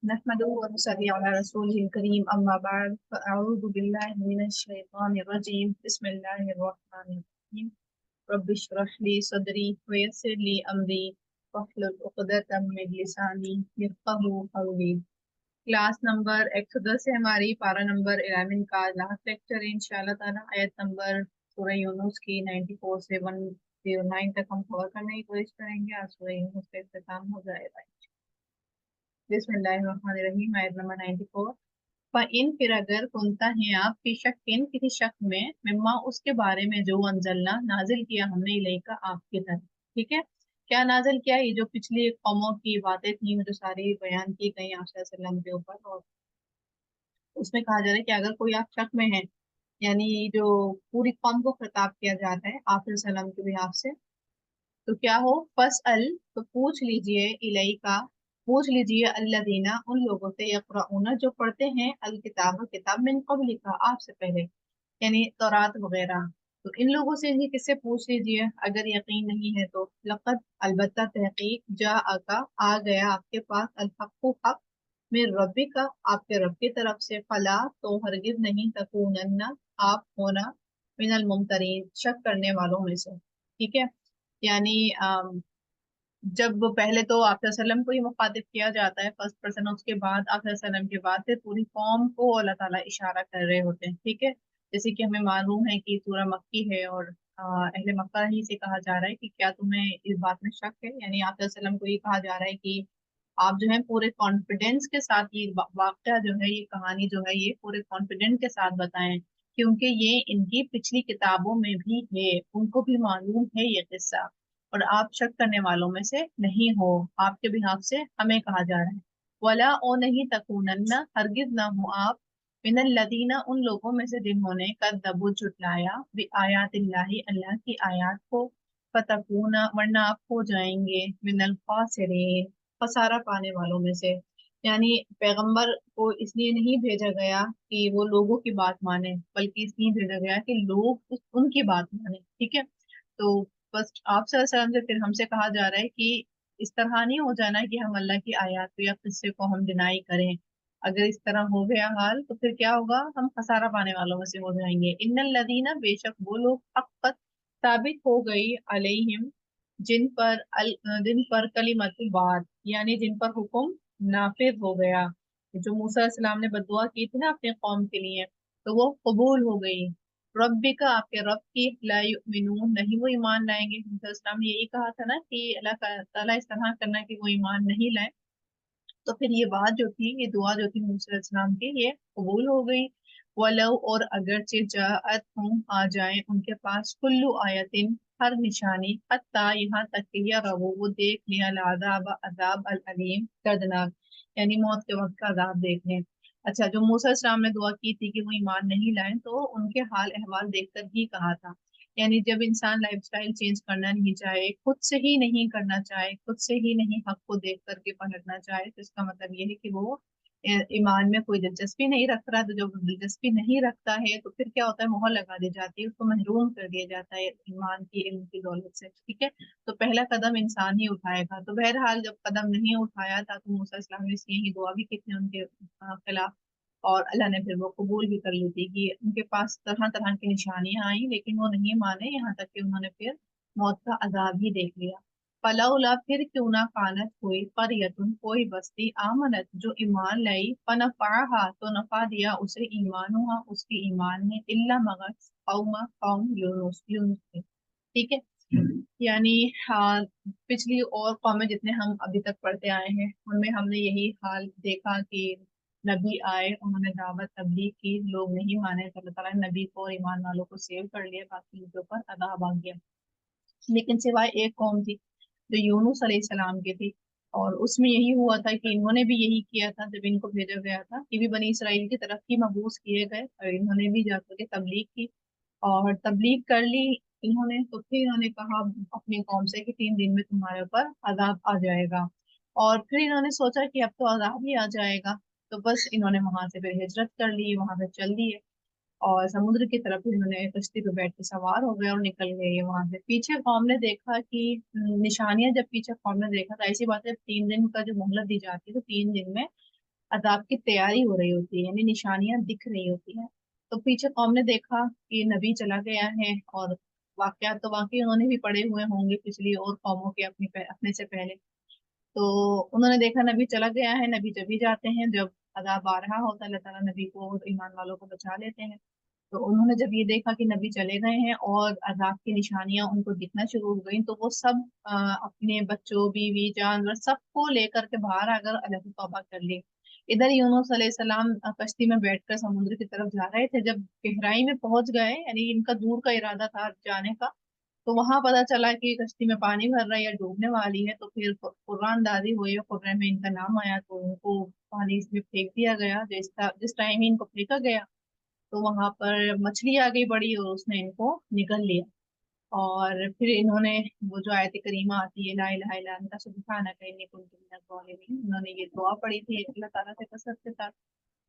नहमदुहु व नुसल्ली अला रसूलिहिल करीम अम्मा बाद फअऊज़ु बिल्लाहि मिनश शैतानिर रजीम बिस्मिल्लाहिर रहमानिर रहीम रब्बि इश्रह ली सदरी व यस्सिर ली अमरी वहलुल उक़दतम मिन लिसानी यफ़क़हू क़ौली। क्लास नंबर 110 है हमारी, पारा नंबर 11 का लास्ट लेक्चर है इंशाल्लाह ताला। आयत नंबर सूरह यूनुस की 94 से 109 तक हम कवर करने की कोशिश करेंगे। आज सूरह यूनुस का इख्तिताम हो जाएगा। बिस्मिल्लाहिर्रहमानिर्रहीम। आयत नंबर 94। इन फिर अगर कुंता है आप फी शक्किन किसी शक में, मिम्मा उसके बारे में जो अंजलना नाजिल किया हमने इलेका आपकी तरफ। ठीक है, क्या नाजिल किया? ये जो पिछली कौमों की बातें थी वो जो सारी बयान की गई आप सल्लल्लाहु अलैहि वसल्लम के ऊपर, और उसमें कहा जा रहा है कि अगर कोई आप शक में है, यानी जो पूरी कौम को खिताब किया जाता है आप सल्लम के बिहाफ से, तो क्या हो, फस अल, तो पूछ लीजिए, इलई का, पूछ लीजिए, अल्लदीना, उन लोगों से, यक़रऊना, जो पढ़ते हैं, अल किताब, किताब मिन क़ब्ल का, आपसे पहले, यानी तौरात वगैरह। तो इन लोगों से इनकी किससे पूछ लीजिए अगर यकीन नहीं है तो। लक़द, अलबत्ता, तहकीक, जा आका, आ गया आपके पास, अल हक़्क़ु, हक़, मिन रब्बिका, आपके रब की तरफ से, फला, तो हरगिज नहीं, तकूनन्ना, आप होना, मिनल मुमतरीन, शक करने वालों में से। ठीक है, यानी जब पहले तो आप वसल्लम को ही मुखातिब किया जाता है फर्स्ट पर्सन, उसके बाद आप वसल्लम के बाद फिर पूरी कौम को अल्लाह ताला इशारा कर रहे होते हैं। ठीक है, जैसे कि हमें मालूम है कि सूरह मक्की है और अहले मक्का ही से कहा जा रहा है कि क्या तुम्हें इस बात में शक है, यानी आप वसल्लम को ये कहा जा रहा है कि आप जो है पूरे कॉन्फिडेंस के साथ ये वाकया जो है, ये कहानी जो है, ये पूरे कॉन्फिडेंस के साथ बताएं, क्योंकि ये इनकी पिछली किताबों में भी है, उनको भी मालूम है ये किस्सा, और आप शक करने वालों में से नहीं हो। आपके बिहाफ से हमें कहा जा रहा है। वला, ओ नहीं, तकूनन्ना, हरगिज ना हो आप, मिनल लदीना, उन लोगों में से जिन्होंने कद्दबू, झुटलाया, बि आयातिल्लाही, अल्लाह की आयात को, फतकूना, वरना आप हो जाएंगे, मिनल खासिरीन, खसारा पाने वालों में से। यानी पैगंबर को इसलिए नहीं भेजा गया कि वो लोगों की बात माने, बल्कि इसलिए भेजा गया कि लोग उनकी बात माने। ठीक है, तो बस आप सल्लल्लाहु अलैहि वसल्लम से फिर हमसे कहा जा रहा है कि इस तरह नहीं हो जाना कि हम अल्लाह की आयत को या किस्से को हम डिनाई करें। अगर इस तरह हो गया हाल तो फिर क्या होगा, हम खसारा पाने वालों में से हो जाएंगे। इन्नल लदीना, बेशक वो लोग, हक़्क़त, साबित हो गई, अलैहिम, जिन पर कलिमतुल बाद, यानी जिन पर हुक्म नाफिज हो गया, जो मूसा अलैहिस्सलाम ने बद्दुआ की थी ना अपने कौम के लिए, तो वो कबूल हो गई। रब्बी का, आपके रब की, ला युमिनून, नहीं वो ईमान लाएंगे। मूसा अलैहिस्सलाम ने यही कहा था ना कि अल्लाह ताला इस तरह करना कि वो ईमान नहीं लाए, तो फिर ये बात जो थी, ये दुआ जो थी मूसा अलैहिस्सलाम की, ये कबूल हो गई। वलो, और अगरचे, जाअत हम, आ जाए उनके पास, कुल्लु आयतिन, हर निशानी, हत्ता, यहाँ तक कि या रवो, वो देख लिया, अज़ाब, अज़ाब, अल अलीम, दर्दनाक, यानी मौत के वक्त का अजाब देख लें। अच्छा, जो मूसा अलैहिस्सलाम ने दुआ की थी कि वो ईमान नहीं लाए, तो उनके हाल अहवाल देखकर ही कहा था, यानी जब इंसान लाइफस्टाइल चेंज करना नहीं चाहे, खुद से ही नहीं करना चाहे, खुद से ही नहीं हक को देख करके पलटना चाहे, तो इसका मतलब ये है कि वो ईमान में कोई दिलचस्पी नहीं रख रहा। तो जब दिलचस्पी नहीं रखता है तो फिर क्या होता है, मोहर लगा दी जाती है, उसको महरूम कर दिया जाता है ईमान की, इल्म की दौलत से। ठीक है, तो पहला कदम इंसान ही उठाएगा। तो बहरहाल जब कदम नहीं उठाया था तो मूसा इस्लाम ने इसलिए ही दुआ भी की थी उनके खिलाफ, और अल्लाह ने फिर वो कबूल भी कर ली थी कि उनके पास तरह तरह की निशानियां आई, लेकिन वो नहीं माने, यहाँ तक कि उन्होंने फिर मौत का अजाब ही देख लिया। फलाउला, फिर क्यों ना, कानत हुई, करियतुन, कोई बस्ती, आमनत, जो ईमान लाई, फनफाहा, तो नफा दिया उसे ईमान हुआ, उसके ईमान ने, इल्ला, मगर कौमा, कौम यूनुस, यूनुस ने। ठीक है, यानी हाँ, पिछली और कौमें जितने हम अभी तक पढ़ते आए हैं उनमें हमने यही हाल देखा कि नबी आए, उन्होंने दावत तबलीग की, लोग नहीं माने, तो अल्लाह ताला ने नबी को और ईमान वालों को सेव कर लिया, बाकी उनके ऊपर अजाब आ गया। लेकिन सिवाय एक कौम थी जो यूनुस अलैहिस्सलाम की थी, और उसमें यही हुआ था कि इन्होंने भी यही किया था। जब इनको भेजा गया था, ये भी बनी इसराइल की तरफ ही मबूस किए गए, और इन्होंने भी जाकर के तबलीग की, और तबलीग कर ली इन्होंने, तो फिर इन्होंने कहा अपनी कौम से कि 3 दिन में तुम्हारे ऊपर अजाब आ जाएगा। और फिर इन्होंने सोचा कि अब तो अजाब ही आ जाएगा, तो बस इन्होंने वहां से फिर हिजरत कर ली, वहां से चल दिए, और समुद्र की तरफ इन्होंने कश्ती पे बैठ के सवार हो गए और निकल गए वहां से। पीछे कौम ने देखा कि निशानियां, जब पीछे कौम ने देखा तो ऐसी बात है, 3 दिन का जो मोहलत दी जाती है, तो 3 दिन में अजाब की तैयारी हो रही होती है, यानी निशानियां दिख रही होती हैं। तो पीछे कौम ने देखा कि नबी चला गया है, और वाकयात तो वाकई उन्होंने भी पढ़े हुए होंगे पिछली और कौमों के अपने से पहले। तो उन्होंने देखा नबी चला गया है, नबी जब भी जाते हैं जब अजाब आ रहा होता है, अल्लाह ताला नबी को और ईमान वालों को बचा लेते हैं। तो उन्होंने जब ये देखा कि नबी चले गए हैं और अजाब की निशानियां उनको दिखना शुरू हो गई, तो वो सब अपने बच्चों, बीवी, जानवर सबको लेकर के बाहर आकर अल्लाह की तौबा कर ली। इधर यूनुस अलैहिस्सलाम कश्ती में बैठकर समुद्र की तरफ जा रहे थे। जब गहराई में पहुंच गए, यानी इनका दूर का इरादा था जाने का, तो वहां पता चला कि कश्ती में पानी भर रहा है या डूबने वाली है। तो फिर कुरान दादी हुई और कुरान में इनका नाम आया, तो उनको पानी में फेंक दिया गया। जिस टाइम ही इनको फेंका गया, तो वहां पर मछली आ गई बड़ी, और उसने इनको निगल लिया। और फिर इन्होंने वो जो आयत करीमा आती है, ला इलाहा इल्ला अंता सुब्हानका इन्नी कुन्तु मिनज़ ज़ालिमीन, उन्होंने ये दुआ पढ़ी थी अल्लाह ताला से कसरत के साथ।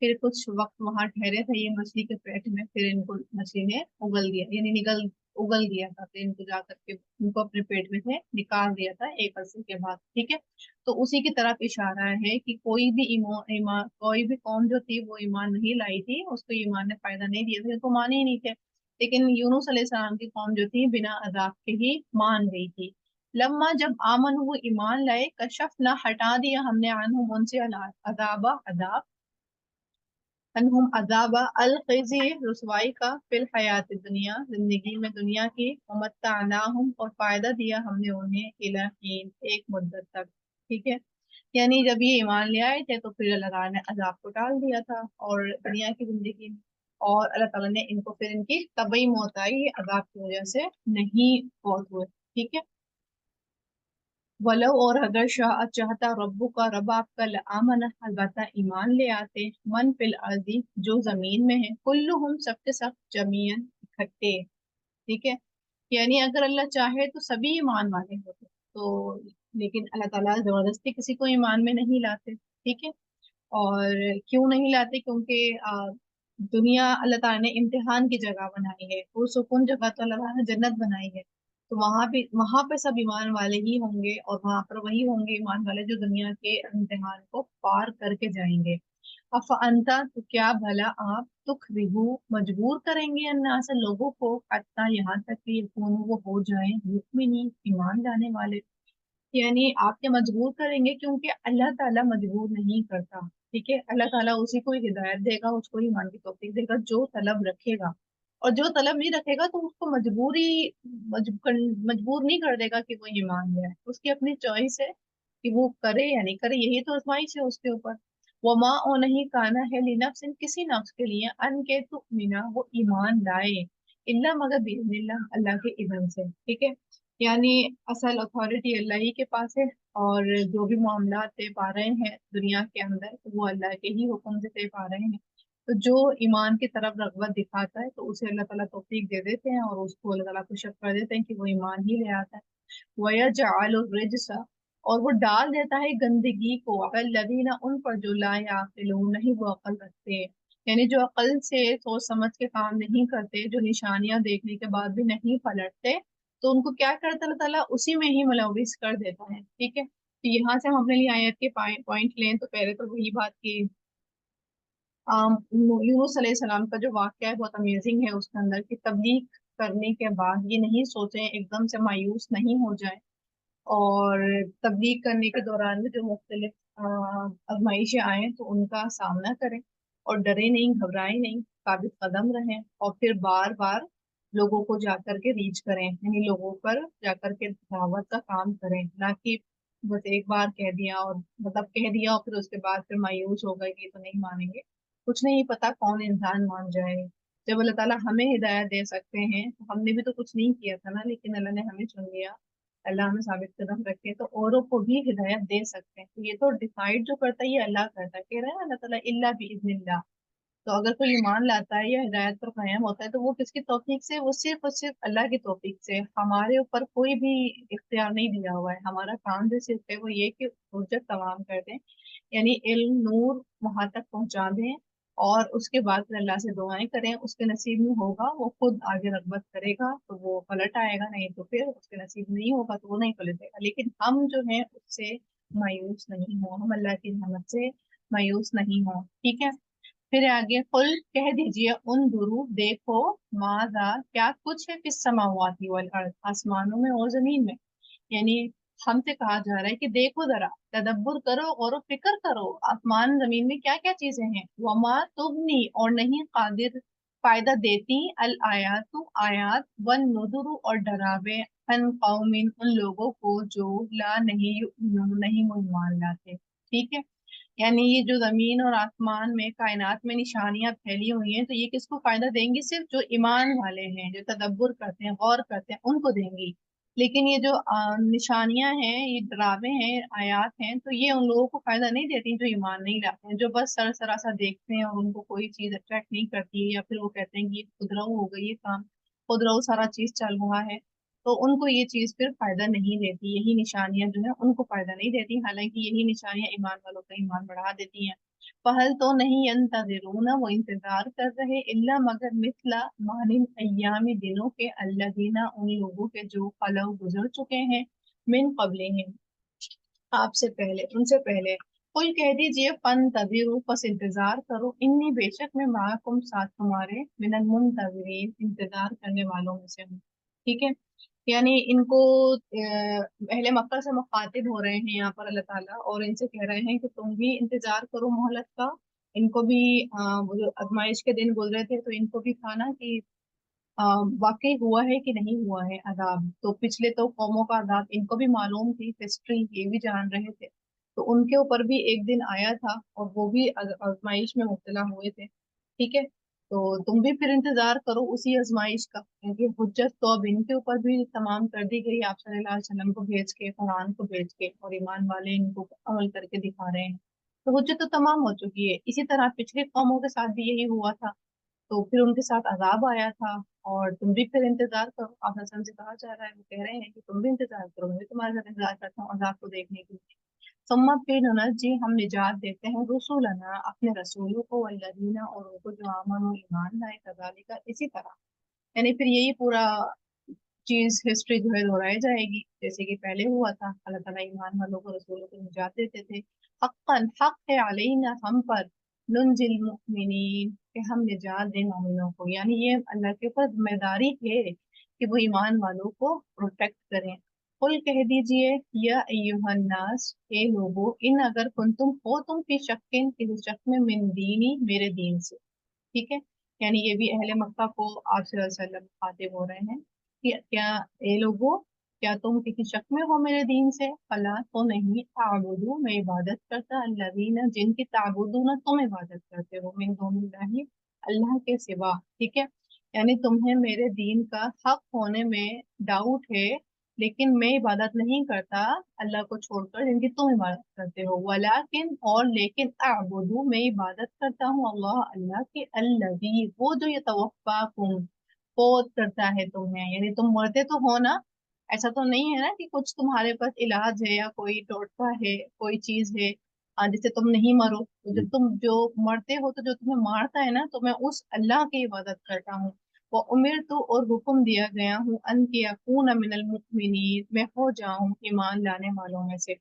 फिर कुछ वक्त वहां ठहरे थे ये मछली के पेट में, फिर इनको मछली ने उगल दिया, यानी निगल उगल दिया था। फिर इनको जा करके उनको अपने पेट में से निकाल दिया था एक अरसे के बाद, ठीक है। तो उसी की तरफ इशारा है कि कोई भी ईमान, कोई भी कौम जो थी वो ईमान नहीं लाई थी, उसको ईमान ने फायदा नहीं दिया था, तो माने ही नहीं थे। लेकिन यूनुस अलैहिस्सलाम की कौम जो थी बिना अजाब के ही मान गई थी। लम्मा जब आमन वो ईमान लाए, कशफ ना हटा दिया हमने अनहुम उनसे अजाबा अजाब, अनहुम अजाबा अल खिज़ी रुसवाई का, फिल हयात दुनिया जिंदगी में दुनिया की, वमत्तानाहुम और फायदा दिया हमने उन्हें इला हीन एक मुद्दत तक, ठीक है। यानी जब ये ईमान ले आए थे तो फिर अल्लाह ताला ने अजाब को टाल दिया था और दुनिया की जिंदगी में, और अल्लाह ताला ने इनको फिर इनकी तबई मौत आई, ये अजाब की वजह से नहीं फौत हुए, ठीक है। वलो और अगर शाह चाहता रब्बू का, रब आपका, आमन अलबत्ता ईमान ले आते, मन फिल अर्दी जो जमीन में है, कुल्लुहुम सबके सब, जमीयन इकट्ठे, ठीक है। यानी अगर अल्लाह चाहे तो सभी ईमान वाले होते, तो लेकिन अल्लाह ताला जबरदस्ती किसी को ईमान में नहीं लाते, ठीक है। और क्यों नहीं लाते? क्योंकि दुनिया अल्लाह ताला ने इम्तिहान की जगह बनाई है, वो सुकून जगह तो अल्लाह ताला ने जन्नत बनाई है। तो वहां पे सब ईमान वाले ही होंगे, और वहां पर वही होंगे ईमान वाले जो दुनिया के इम्तिहान को पार करके जाएंगे। अफ अंता, तो क्या भला आप, तुख रिहू मजबूर करेंगे अन्नास लोगों को, हत्ता यहाँ तक कि यकून वो हो जाए मुमिनी ईमान लाने वाले। यानी आप क्या मजबूर करेंगे? क्योंकि अल्लाह ताला मजबूर नहीं करता, ठीक है। अल्लाह ताला उसी को हिदायत देगा, उसको ही ईमान की तौफीक देगा जो तलब रखेगा। और जो तलब नहीं रखेगा तो उसको मजबूर नहीं कर देगा कि वो ईमान ले आए। उसकी अपनी चॉइस है कि वो करे या नहीं करे, यही तो आजमाइश है उसके ऊपर। वो माँ और नहीं काना है लिनफ्सिन किसी नफ्स के लिए, अन के तो मीना वो ईमान लाए, इल्ला मगर बिइज़निल्लाह अल्लाह के इज़्न से, ठीक है। यानी असल अथॉरिटी अल्लाह ही के पास है, और जो भी मामला तय पा रहे हैं दुनिया के अंदर, तो वो अल्लाह के ही हुक्म से तय पा रहे हैं। तो जो ईमान की तरफ रगबत दिखाता है तो उसे अल्लाह ताला तौफीक दे देते हैं, और उसको अल्लाह ताला पुशअप कर देते हैं कि वो ईमान ही ले आता है। वयजअलु रिज्सा, और वो डाल देता है गंदगी को, अलज़ीना उन पर जो ला याक़िलून नहीं वो अकल रखते, यानी जो अकल से सोच समझ के काम नहीं करते, जो निशानियां देखने के बाद भी नहीं पलटते, तो उनको क्या करता है अल्लाह ताला, उसी में ही मुलविस कर देता है, ठीक है। तो यहाँ से हम अपने लिए आयत के पॉइंट लें तो पहले तो वही बात की यूनुस अलैहिस्सलाम का जो वाक़या है बहुत अमेजिंग है, उसके अंदर की तबलीग करने के बाद ये नहीं सोचे, एकदम से मायूस नहीं हो जाए, और तबलीग करने के दौरान भी जो मुख्तलिफ आजमाइशें आए तो उनका सामना करें, और डरे नहीं, घबराए नहीं, साबित कदम रहें, और फिर बार बार लोगों को जाकर के रीच करें, यानी लोगों पर जाकर के दावत का काम करें, ना कि बस एक बार कह दिया और मतलब कह दिया और फिर उसके बाद फिर मायूस हो गए कि ये तो नहीं मानेंगे। कुछ नहीं पता कौन इंसान मान जाए। जब अल्लाह ताला हमें हिदायत दे सकते हैं, तो हमने भी तो कुछ नहीं किया था ना, लेकिन अल्लाह ने हमें चुन लिया, अल्लाह हमें साबित कदम रखे तो औरों को भी हिदायत दे सकते हैं। तो ये तो डिसाइड जो करता है ये अल्लाह करता है, कह रहा है अल्लाह ताला इल्ला बिइज़निल्लाह। तो अगर कोई ईमान लाता है या हिदायत पर कायम होता है तो वो किसकी तौफीक से? वो सिर्फ और सिर्फ अल्लाह की तौफीक से। हमारे ऊपर कोई भी इख्तियार नहीं दिया हुआ है, हमारा काम जो सिर्फ है वो ये कि हुज्जत तमाम कर दें, यानी इल्म नूर वहां तक पहुंचा दें, और उसके बाद फिर अल्लाह से दुआएं करें। उसके नसीब में होगा वो खुद आगे रगबत करेगा तो वो पलट आएगा, नहीं तो फिर उसके नसीब में नहीं होगा तो वो नहीं पलटेगा। लेकिन हम जो है उससे मायूस नहीं हो, हम अल्लाह की रहमत से मायूस नहीं हो। ठीक है, फिर आगे कुल कह दीजिए, उन दुरू देखो, माजा क्या कुछ है, फिस समावाति वल अर्द आसमानों में और जमीन में। यानी हमसे कहा जा रहा है कि देखो जरा, तदब्बुर करो, गौर व फिक्र करो, आसमान जमीन में क्या क्या चीजें हैं। वमा तुगनी और नहीं कादिर फायदा देती, अल आयातु आयात, वन नुजुरु और डरावे, अन कौमिन उन लोगों को जो ला नहीं युमिनून नहीं ईमान लाते। ठीक है, यानी ये जो जमीन और आसमान में कायनात में निशानियां फैली हुई हैं, तो ये किसको फायदा देंगी? सिर्फ जो ईमान वाले हैं, जो तदब्बुर करते हैं, गौर करते हैं, उनको देंगी। लेकिन ये जो निशानियां हैं, ये डरावे हैं, आयात हैं, तो ये उन लोगों को फायदा नहीं देती जो ईमान नहीं लाते हैं, जो बस सरासर देखते हैं और उनको कोई चीज अट्रैक्ट नहीं करती है, या फिर वो कहते हैं कि ये खुदराऊ हो गई, ये काम खुदराऊ सारा चीज चल रहा है, तो उनको ये चीज फिर फायदा नहीं देती। यही निशानियां जो है उनको फायदा नहीं देती, हालांकि यही निशानियां ईमान वालों का ईमान बढ़ा देती हैं। पहल तो नहीं यंतज़िरून, वो इंतजार कर रहे, इल्ला मगर मिथला मानिन अय्यामी दिनों के, अल्लज़ीना उन लोगों के जो खलव गुजर चुके हैं, मिन क़ब्लिहिम आपसे पहले, उनसे पहले। कुल कह दीजिए, फन तज़िरू बस इंतजार करो, इन्नी बेशक मैं माकुम साथ तुम्हारे, मिनल मुंतज़िरीन इंतजार करने वालों में से हूँ। ठीक है, यानी इनको अहले मक्का से मुखातिब हो रहे हैं यहाँ पर अल्लाह ताला, और इनसे कह रहे हैं कि तुम भी इंतजार करो मोहलत का। इनको भी वो जो आजमाइश के दिन गुजरे थे, तो इनको भी था ना कि वाकई हुआ है कि नहीं हुआ है अजाब। तो पिछले तो कौमों का अजाब इनको भी मालूम थी, हिस्ट्री ये भी जान रहे थे, तो उनके ऊपर भी एक दिन आया था और वो भी आजमाइश में मुब्तला हुए थे। ठीक है, तो तुम भी फिर इंतजार करो उसी आजमाइश का, क्योंकि हुज्जत तो अब इनके ऊपर भी तमाम कर दी गई, आप सल्लल्लाहु अलैहि वसल्लम को भेज के, कुरान को भेज के, और ईमान वाले इनको अमल करके दिखा रहे हैं। तो हुज्जत तो तमाम हो चुकी है। इसी तरह पिछले कौमों के साथ भी यही हुआ था, तो फिर उनके साथ अजाब आया था, और तुम भी फिर इंतजार करो। आप हसन से कहा जा रहा है, वो कह रहे हैं कि तुम भी इंतजार करो, मैं भी तुम्हारे साथ इंतजार करता हूँ अजाब को देखने के लिए। सुम्मा फिर जी हम निजात देते हैं रसूलना अपने रसूलों को, वल्लजीना और उनको जो आमन ईमान लाए, कजालिका इसी तरह। यानी फिर यही पूरा चीज हिस्ट्री जो है दोहराई जाएगी, जैसे कि पहले हुआ था। अल्लाह ताला ईमान वालों को, रसूलों को निजात देते थे। हक्कन हक है अलैना हम पर, नुंजिल मुमिनीन कि हम निजात दें मोमिनों को, यानी ये अल्लाह के ऊपर जिम्मेदारी है कि वो ईमान वालों को प्रोटेक्ट करें। कुल कह दीजिए, या अय्युहन्नास ए लोगो, इन अगर कुंतुम हो तुम फी शक्किन किसी शक में, मिन दीनी मेरे दीन से। ठीक है, यानी ये भी अहले मक्का को आप सल्लल्लाहु अलैहि वसल्लम खातिब हो रहे हैं कि क्या ए लोगो, क्या तुम किसी शक में हो मेरे दीन से? फला तो नहीं, ताबुदू मैं इबादत करता, अल्लज़ीना जिनकी, ताबुदूना तुम इबादत करते हो, मिन दूनिल्लाहि अल्लाह के सिवा। ठीक है, यानी तुम्हें मेरे दीन का हक होने में डाउट है, लेकिन मैं इबादत नहीं करता अल्लाह को छोड़कर जिनकी तुम इबादत करते हो। वलाकिन और लेकिन, अबुदू मैं इबादत करता हूँ, अल्लाह अल्लाह के, अल्लज़ी वो जो ये तवफ़्फ़ाकुम फौत करता है तुम्हें, यानी तुम मरते तो हो ना, ऐसा तो नहीं है ना कि कुछ तुम्हारे पास इलाज है या कोई टोटका है, कोई चीज है जिससे तुम नहीं मरो। तो जब तुम जो मरते हो, तो जो तुम्हें मारता है ना, तो मैं उस अल्लाह की इबादत करता हूँ। वो उमिर तो और हुक्म दिया गया हूँ, अन के अकून मिनल मुमिनीन मैं हो जाऊं ईमान लाने वालों में से।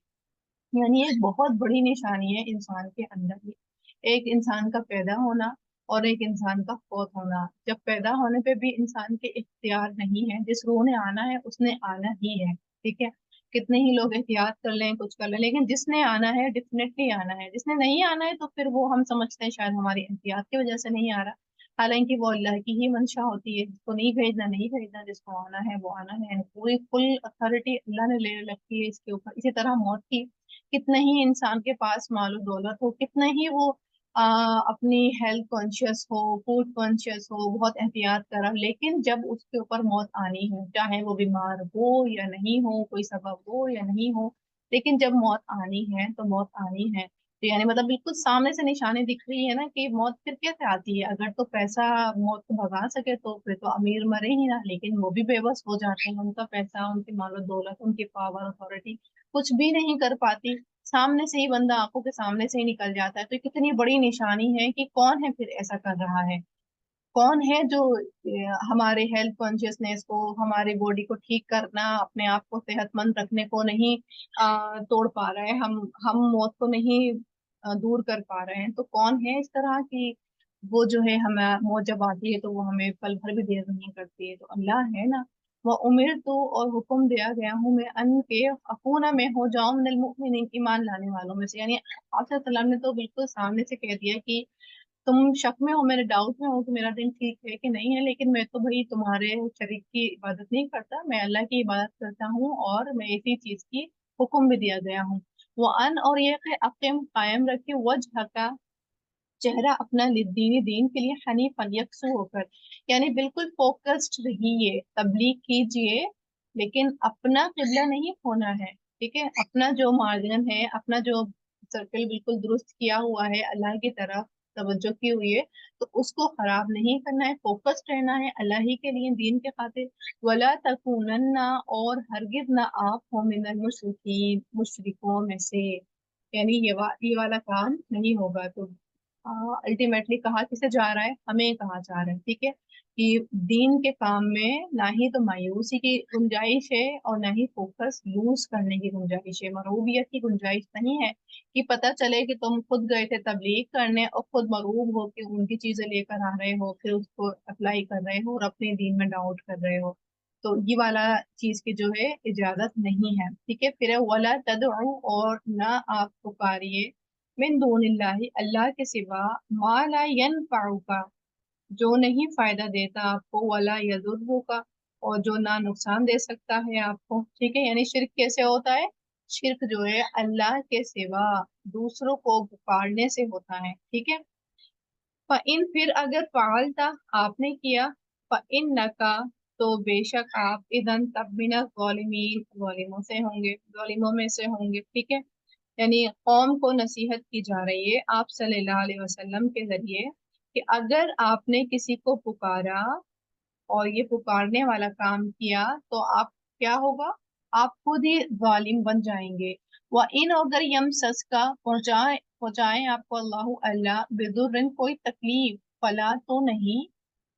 यानी एक बहुत बड़ी निशानी है इंसान के अंदर ही, एक इंसान का पैदा होना और एक इंसान का फौत होना। जब पैदा होने पे भी इंसान के इख्तियार नहीं है, जिस रूह ने आना है उसने आना ही है। ठीक है, कितने ही लोग एहतियात कर लें, कुछ कर लें, लेकिन जिसने आना है डेफिनेटली आना है। जिसने नहीं आना है तो फिर वो हम समझते हैं शायद हमारी एहतियात की वजह से नहीं आ रहा, हालांकि वो अल्लाह की ही मंशा होती है। जिसको नहीं भेजना नहीं भेजना, जिसको आना है वो आना है, पूरी फुल अथॉरिटी अल्लाह ने ले रखी है इसके ऊपर। इसी तरह मौत की, कितने ही इंसान के पास मालो दौलत हो, कितने ही वो अपनी हेल्थ कॉन्शियस हो, फूड कॉन्शियस हो, बहुत एहतियात करा, लेकिन जब उसके ऊपर मौत आनी है, चाहे वो बीमार हो या नहीं हो, कोई सबब हो या नहीं हो, लेकिन जब मौत आनी है तो मौत आनी है। तो यानी मतलब बिल्कुल सामने से निशानी दिख रही है ना कि मौत फिर कैसे आती है। अगर तो पैसा मौत को भगा सके तो फिर तो अमीर मरे ही ना, लेकिन वो भी बेबस हो जाते हैं, उनका पैसा, उनकी मालो दौलत, उनकी पावर अथॉरिटी कुछ भी नहीं कर पाती। सामने से ही बंदा, आंखों के सामने से ही निकल जाता है। तो ये कितनी बड़ी निशानी है कि कौन है फिर ऐसा कर रहा है, कौन है जो हमारे हेल्थ कॉन्शियसनेस को, हमारे बॉडी को ठीक करना, अपने आप को सेहतमंद रखने को नहीं तोड़ पा रहा है। हम मौत को नहीं दूर कर पा रहे हैं। तो कौन है इस तरह की, वो जो है हमें मौत जब आती है तो वो हमें पल भर भी देर नहीं करती है, तो अल्लाह है ना। वो उमिर तो, और हुक्म दिया गया हूँ मैं अन के अकूना में हो जाऊं मिनल मुमिनीन, ईमान लाने वालों में से। यानी आप सल्लल्लाहु अलैहि वसल्लम ने तो बिल्कुल सामने से कह दिया कि तुम शक में हो, मेरे डाउट में हो कि मेरा दिन ठीक है कि नहीं है, लेकिन मैं तो भाई तुम्हारे शरीक की इबादत नहीं करता, मैं अल्लाह की इबादत करता हूँ, और मैं इसी चीज की हुक्म भी दिया गया हूँ। वो अन, और ये कि अकीम कायम रखे वजह का, चेहरा अपना दीनी दीन के लिए, हनीफन यकसू होकर, यानी बिल्कुल फोकस्ड रहिए, तबलीग कीजिए, लेकिन अपना किबला नहीं खोना है। ठीक है, अपना जो मार्जिन है, अपना जो सर्कल बिल्कुल दुरुस्त किया हुआ है, अल्लाह की तरफ तवज्जो की हुई है, तो उसको खराब नहीं करना है, फोकस्ड रहना है अल्लाह ही के लिए, दीन के खातिर। वला तकूनन्ना, और हरगिज ना आप हो मिनल मुशरिकीन, मुशरिकों में से, यानी ये वाला काम नहीं होगा। तो अल्टीमेटली कहा किसे जा रहा है, हमें कहा जा रहा है। ठीक है, कि दीन के काम में ना ही तो मायूसी की गुंजाइश है, और ना ही फोकस लूज करने की गुंजाइश है, मरूबियत की गुंजाइश नहीं है, कि पता चले कि तुम खुद गए थे तबलीग करने और खुद मरूब हो के उनकी चीजें लेकर आ रहे हो, फिर उसको अप्लाई कर रहे हो और अपने दीन में डाउट कर रहे हो। तो ये वाला चीज की जो है इजाजत नहीं है। ठीक है, फिर वला तदउ, और ना आप पुकारिए, मिन दूनिल्लाहि, अल्लाह के सिवा, मा ला यनफउका, जो नहीं फायदा देता आपको, वला यदुर्रुका, और जो ना नुकसान दे सकता है आपको। ठीक है, यानी शिर्क कैसे होता है, शिर्क जो है अल्लाह के सिवा दूसरों को पुकारने से होता है। ठीक है, इन, फिर अगर फालता, आपने किया, इन नका, तो बेशक आप, इधन तब मिनल ज़ालिमीन, जालिमों से होंगे, जालिमों में से होंगे। ठीक है, यानी कौम को नसीहत की जा रही है आप सल्लल्लाहु अलैहि वसल्लम के जरिए, कि अगर आपने किसी को पुकारा और ये पुकारने वाला काम किया, तो आप, क्या होगा, आप खुद ही जालिम बन जाएंगे। व इन, अगर यम सस का, पहुंचाए आपको अल्लाह, अल्लाह बेदुर्रन, कोई तकलीफ, फला, तो नहीं,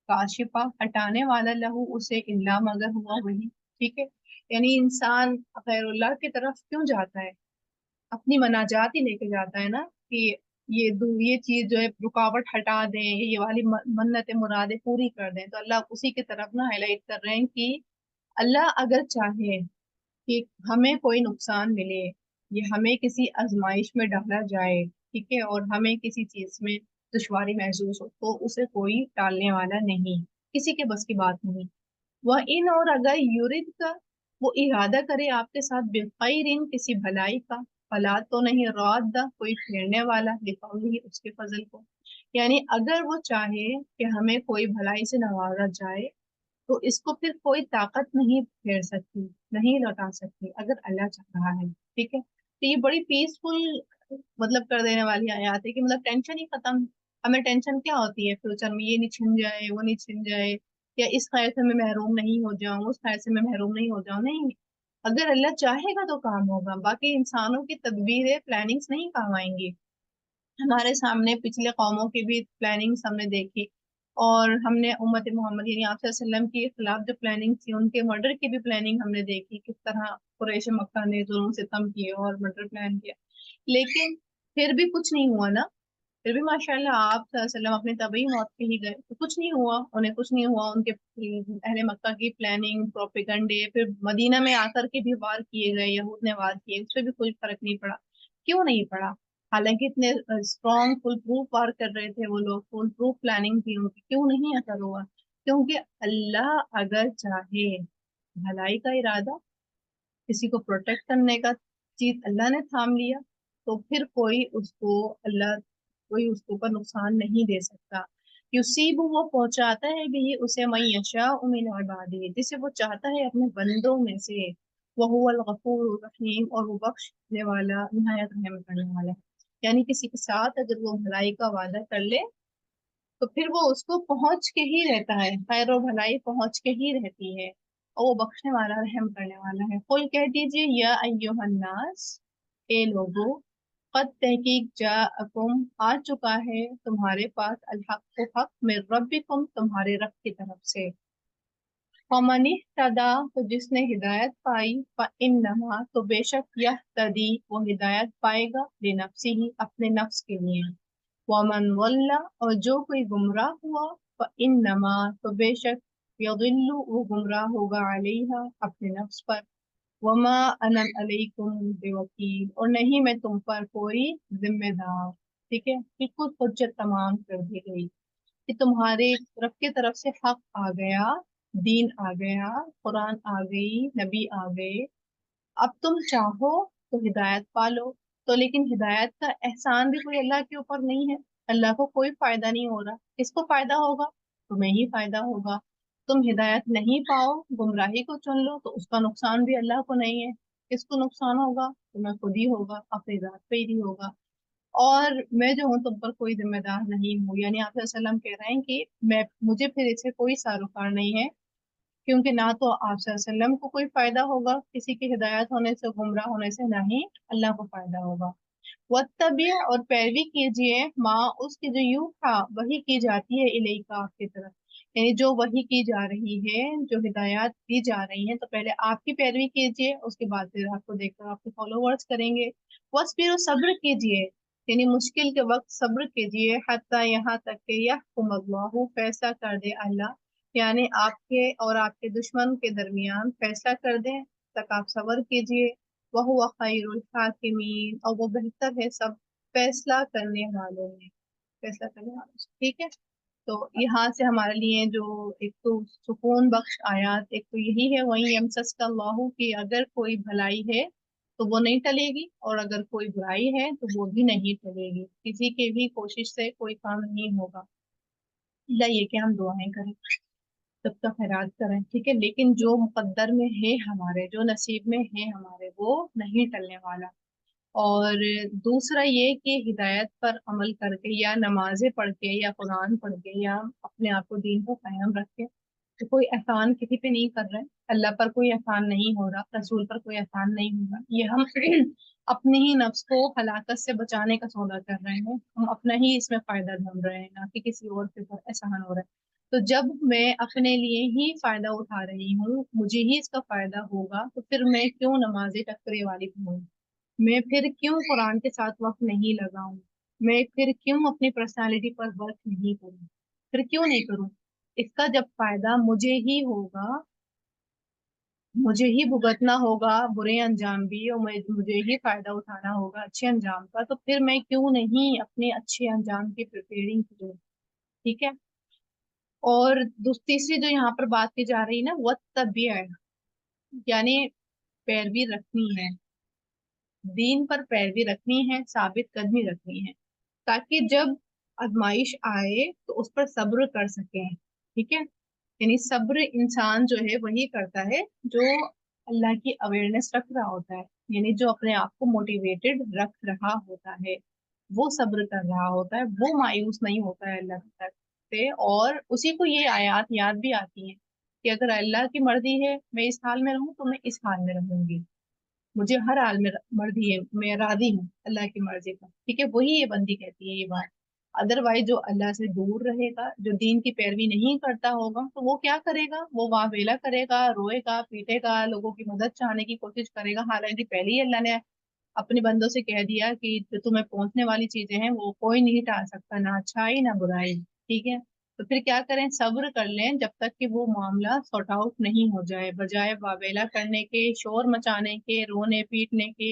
काशिफा, हटाने वाला, लहू, उसे, इल्ला, मगर हुआ वही। ठीक है, यानी इंसान गैरुल्लाह की तरफ क्यों जाता है, अपनी मनाजात ही लेके जाता है ना, कि ये चीज जो है रुकावट हटा दें, ये वाली मन्नतें मुरादें पूरी कर दें। तो अल्लाह उसी की तरफ ना हाईलाइट कर रहे हैं कि अल्लाह अगर चाहे कि हमें कोई नुकसान मिले, ये हमें किसी आजमाइश में डाला जाए, ठीक है, और हमें किसी चीज में दुश्वारी महसूस हो, तो उसे कोई टालने वाला नहीं, किसी के बस की बात नहीं। वह इन, और अगर यूरिद का, वो इरादा करे आपके साथ, बेखैरिन, किसी भलाई का, फला, तो नहीं, राद, कोई फेरने वाला, लिफाउली, उसके फजल को। यानी अगर वो चाहे कि हमें कोई भलाई से नवाजा जाए, तो इसको फिर कोई ताकत नहीं फेर सकती, नहीं लौटा सकती, अगर अल्लाह चाह रहा है। ठीक है, तो ये बड़ी पीसफुल मतलब कर देने वाली आयत है, कि मतलब टेंशन ही खत्म। हमें टेंशन क्या होती है फ्यूचर में, ये नहीं छिन जाए, वो नहीं छिन जाए, या इस खैर से मैं महरूम नहीं हो जाऊं, उस खैर से मैं महरूम नहीं हो जाऊं, नहीं। अगर अल्लाह चाहेगा तो काम होगा, बाकी इंसानों की तदबीरें, प्लानिंग्स नहीं काम आएंगी। हमारे सामने पिछले कौमों की भी प्लानिंग्स हमने देखी, और हमने उम्मत मोहम्मद यानी आप वसल्लम के खिलाफ जो प्लानिंग थी, उनके मर्डर की भी प्लानिंग हमने देखी, किस तरह कुरैश मक्का ने जुल्म सितम किए और मर्डर प्लान किया, लेकिन फिर भी कुछ नहीं हुआ ना। फिर भी माशाल्लाह आप वसल्लम अपने तबई मौत पे ही गए, तो कुछ नहीं हुआ, उन्हें कुछ नहीं हुआ। उनके अहले मक्का की प्लानिंग, प्रोपेगंडे, फिर मदीना में आकर के भी वार किए गए, यहूद ने वार किए, उस पर भी कोई फर्क नहीं पड़ा। क्यों नहीं पड़ा, हालांकि इतने स्ट्रॉन्ग फुल प्रूफ वार कर रहे थे वो लोग, फुल प्रूफ प्लानिंग थी उनकी, क्यों नहीं असर हुआ, क्योंकि अल्लाह अगर चाहे, भलाई का इरादा, किसी को प्रोटेक्ट करने का चीज अल्लाह ने थाम लिया, तो फिर कोई उसके ऊपर नुकसान नहीं दे सकता। युसीब, वो पहुंचाता है भी उसे, मैं यशा मिन इबादी, जिसे वो चाहता है अपने बंदों में से, वह हुवल गफूर रहीम, और वो बख्शने वाला, निहायत रहम करने वाला है। यानी किसी के साथ अगर वो भलाई का वादा कर ले, तो फिर वो उसको पहुंच के ही रहता है, खैर और भलाई पहुंच के ही रहती है, और वो बख्शने वाला, रहम करने वाला है। कुल, कह दीजिए, या अय्युहन्नास, ए लोगो, कद तहकीक जाअकुम, आ चुका है तुम्हारे पास, अल हक, हक, मिर रब्बिकुम, तुम्हारे रब की तरफ से, फमन इहतदा, तो जिसने हिदायत पाई, फइन्नमा, तो बेशक यहतदी, वो हिदायत पाएगा, लिनफ्सिही, अपने नफ्स के लिए। वमन वल्ला, और जो कोई गुमराह हुआ, फइन्नमा, तो बेशक यदिल्लु, वो गुमराह होगा, अलैहा, अपने नफ्स पर। वमा अना अलैकुम बेवकील, और नहीं मैं तुम पर कोई जिम्मेदार। ठीक है, कि खुद हुज्जत तमाम कर दी गई, कि तुम्हारे रब की तरफ से हक आ गया, दीन आ गया, कुरान आ गई, नबी आ गए। अब तुम चाहो तो हिदायत पालो। तो लेकिन हिदायत का एहसान भी कोई अल्लाह के ऊपर नहीं है। अल्लाह को कोई फायदा नहीं हो रहा, किसको फायदा होगा? तुम्हें ही फायदा होगा। तुम हिदायत नहीं पाओ, गुमराही को चुन लो, तो उसका नुकसान भी अल्लाह को नहीं है। किसको नुकसान होगा? तुम्हें खुद ही होगा, अपनी जात पे ही होगा। और मैं जो हूँ तुम पर कोई जिम्मेदार नहीं हूँ, यानी आप सल्लम कह रहे हैं कि मैं, मुझे फिर इससे कोई सारोकार नहीं है, क्योंकि ना तो आप वसल्लम को कोई फायदा होगा किसी की हिदायत होने से, गुमराह होने से, ना ही अल्लाह को फायदा होगा। वत्तबी, और पैरवी कीजिए, माँ उसकी जो यू था वही की जाती है, इलेका, आपकी तरफ, यानी जो वही की जा रही है, जो हिदायत दी जा रही है, तो पहले आपकी पैरवी कीजिए, उसके बाद फिर आपको देखकर आपके फॉलोवर्स करेंगे। वस्बिर, सब्र कीजिए, यानी मुश्किल के वक्त सब्र कीजिए, हत्ता, यहाँ तक के यहकुम अल्लाहु, फैसला कर दे अल्लाह, यानी आपके और आपके दुश्मन के दरमियान फैसला कर दें, तक आप सब्र कीजिए। वह खैरुल हाकिमीन, और वो बेहतर है सब फैसला करने वालों में, फैसला करने वालों से। ठीक है, तो यहाँ से हमारे लिए जो एक तो सुकून बख्श आयात, एक तो यही है, वही यमसस्का अल्लाहु, की अगर कोई भलाई है तो वो नहीं टलेगी, और अगर कोई बुराई है तो वो भी नहीं टलेगी, किसी के भी कोशिश से कोई काम नहीं होगा, इल्ला ये कि हम दुआएं करें, सबका खैरात करें। ठीक है, लेकिन जो मुकद्दर में है हमारे, जो नसीब में है हमारे, वो नहीं टलने वाला। और दूसरा ये कि हिदायत पर अमल करके, या नमाजें पढ़ के, या कुरान पढ़ के, या अपने आप को दीन को कायम रख के, तो कोई एहसान किसी पे नहीं कर रहे हैं। अल्लाह पर कोई एहसान नहीं हो रहा, रसूल पर कोई एहसान नहीं हो रहा, ये हम अपने ही नफ्स को हलाकत से बचाने का सौदा कर रहे हैं, हम अपना ही इसमें फायदा ढूंढ रहे हैं, ना कि किसी और के ऊपर एहसान हो रहा है। तो जब मैं अपने लिए ही फायदा उठा रही हूँ, मुझे ही इसका फायदा होगा, तो फिर मैं क्यों नमाज़ें टकरे वाली हूँ? मैं फिर क्यों कुरान के साथ वक्त नहीं लगाऊं? मैं फिर क्यों अपनी पर्सनालिटी पर वर्क नहीं करूं? फिर क्यों नहीं करूं? इसका जब फायदा मुझे ही होगा, मुझे ही भुगतना होगा बुरे अंजाम भी, और मुझे ही फायदा उठाना होगा अच्छे अंजाम का, तो फिर मैं क्यों नहीं अपने अच्छे अंजाम की प्रिपेयरिंग करूं? ठीक है। और तीसरी जो यहाँ पर बात की जा रही है ना, वो तबिया है, यानी पैरवी रखनी है, दीन पर पैरवी रखनी है, साबित कदमी रखनी है, ताकि जब आजमाइश आए तो उस पर सब्र कर सकें। ठीक है, यानी सब्र इंसान जो है वही करता है जो अल्लाह की अवेयरनेस रख रहा होता है, यानी जो अपने आप को मोटिवेटेड रख रहा होता है, वो सब्र कर रहा होता है, वो मायूस नहीं होता है अल्लाह की तरफ से। और उसी को ये आयत याद भी आती है कि अगर अल्लाह की मर्जी है मैं इस हाल में रहूं, तो मैं इस हाल में रहूंगी, मुझे हर हाल में मर्जी है, मैं राजी हूँ अल्लाह की मर्जी पर। ठीक है, वही ये बंदी कहती है ये बात। अदरवाइज जो अल्लाह से दूर रहेगा, जो दीन की पैरवी नहीं करता होगा, तो वो क्या करेगा? वो वाह वेला करेगा, रोएगा, पीटेगा, लोगों की मदद चाहने की कोशिश करेगा, हालांकि पहले ही अल्लाह ने अपने बंदों से कह दिया कि जो तुम्हें पहुंचने वाली चीजें हैं वो कोई नहीं टाल सकता, ना अच्छाई ना बुराई। ठीक है, तो फिर क्या करें? सब्र कर लें जब तक कि वो मामला सॉर्ट आउट नहीं हो जाए, बजाय वावेला करने के, शोर मचाने के, रोने पीटने के।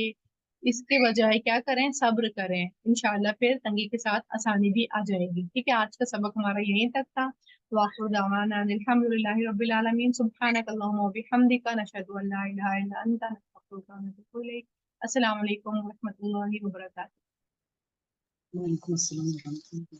इसके बजाय क्या करें? सब्र करें, इंशाल्लाह फिर तंगी के साथ आसानी भी आ जाएगी। ठीक है, आज का सबक हमारा यहीं तक था। वाखिर दावाना अल्हम्दुलिल्लाहि रब्बिल आलमीन, सुब्हानक अल्लाहुम्मा व बिहम्दिका, नशहदु अन ला इलाहा इल्ला अंता, नस्तगफिरुका व नतूबु इलैक। अस्सलाम वालेकुम रहमतुल्लाहि व बरकातहू। वालेकुम अस्सलाम।